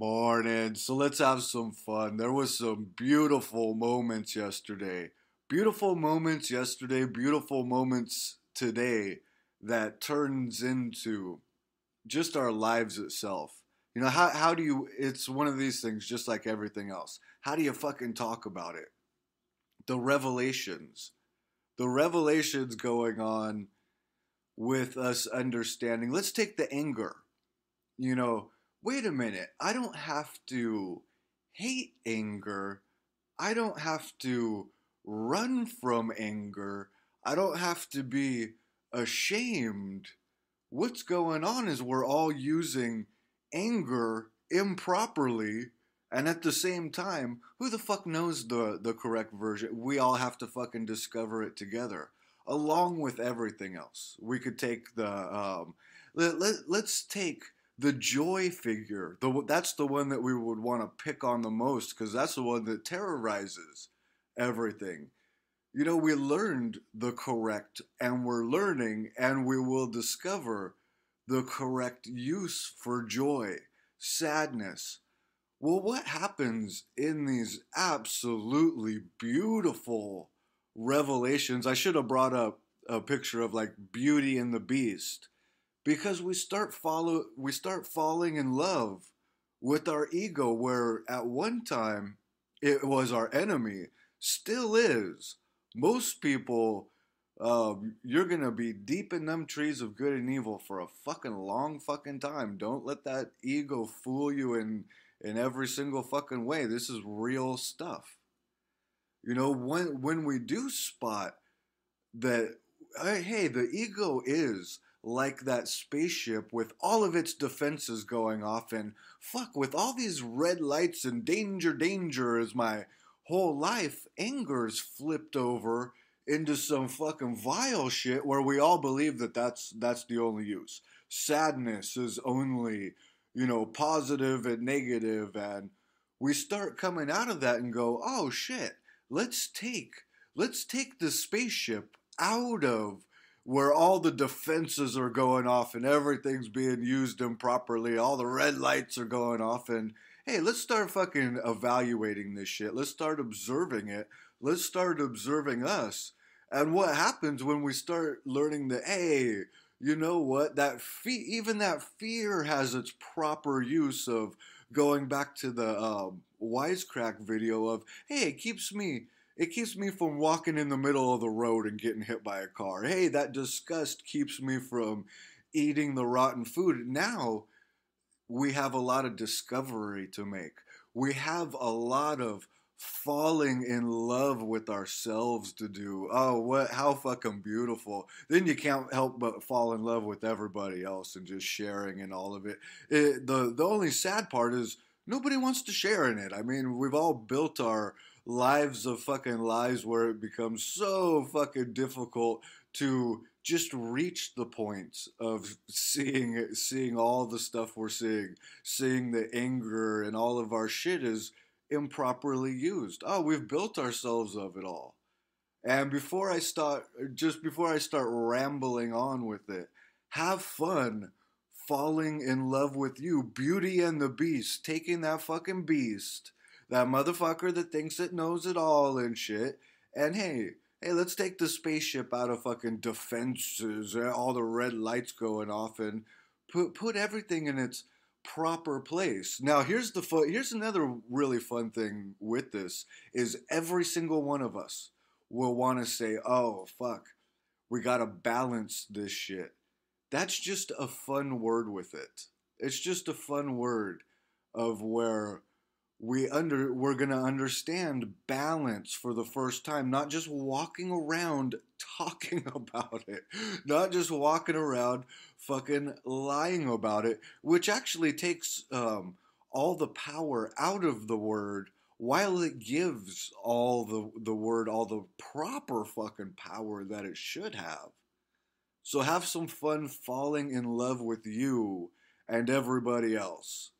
Morning. So let's have some fun. There was some beautiful moments yesterday. Beautiful moments yesterday, beautiful moments today that turns into just our lives itself. How do you it's one of these things just like everything else. How do you fucking talk about it? The revelations. The revelations going on with us understanding. Let's take the anger. you know, Wait a minute, I don't have to hate anger. I don't have to run from anger. I don't have to be ashamed. What's going on is we're all using anger improperly, and at the same time, who the fuck knows the correct version? We all have to fucking discover it together, along with everything else. We could take let's take the joy figure. That's the one that we would want to pick on the most because that's the one that terrorizes everything. We learned the correct, and we're learning, and we will discover the correct use for joy, sadness. Well, what happens in these absolutely beautiful revelations? I should have brought up a picture of like Beauty and the Beast because we start falling in love with our ego, where at one time it was our enemy, still is. Most people, you're gonna be deep in them trees of good and evil for a fucking long fucking time. Don't let that ego fool you in every single fucking way. This is real stuff. When we do spot that, hey, the ego is like that spaceship with all of its defenses going off, and fuck, with all these red lights and danger, danger is my whole life, anger's flipped over into some fucking vile shit where we all believe that that's the only use. Sadness is only, positive and negative, and we start coming out of that and go, oh shit, let's take let's take the spaceship out of where all the defenses are going off and everything's being used improperly, all the red lights are going off, and hey, let's start fucking evaluating this shit. Let's start observing it. Let's start observing us. And what happens when we start learning that, hey, you know what? Even that fear has its proper use of going back to the wisecrack video of, hey, it keeps me from walking in the middle of the road and getting hit by a car. Hey, that disgust keeps me from eating the rotten food. Now we have a lot of discovery to make. We have a lot of falling in love with ourselves to do. Oh, how fucking beautiful. Then you can't help but fall in love with everybody else and just sharing in all of it. The only sad part is nobody wants to share in it. I mean, we've all built our lives of fucking lies where it becomes so fucking difficult to just reach the point of seeing all the stuff we're seeing the anger and all of our shit is improperly used. Oh, we've built ourselves of it all. And before I start rambling on with it, have fun falling in love with you, Beauty and the Beast, taking that fucking beast, that motherfucker that thinks it knows it all and shit, and hey, let's take the spaceship out of fucking defenses, all the red lights going off, and put everything in its proper place. Now, here's another really fun thing with this is every single one of us will want to say, "Oh, fuck. We got to balance this shit." That's just a fun word with it. It's just a fun word of where we're going to understand balance for the first time, not just walking around talking about it, not just walking around fucking lying about it, which actually takes all the power out of the word while it gives all the word all the proper fucking power that it should have. So have some fun falling in love with you and everybody else.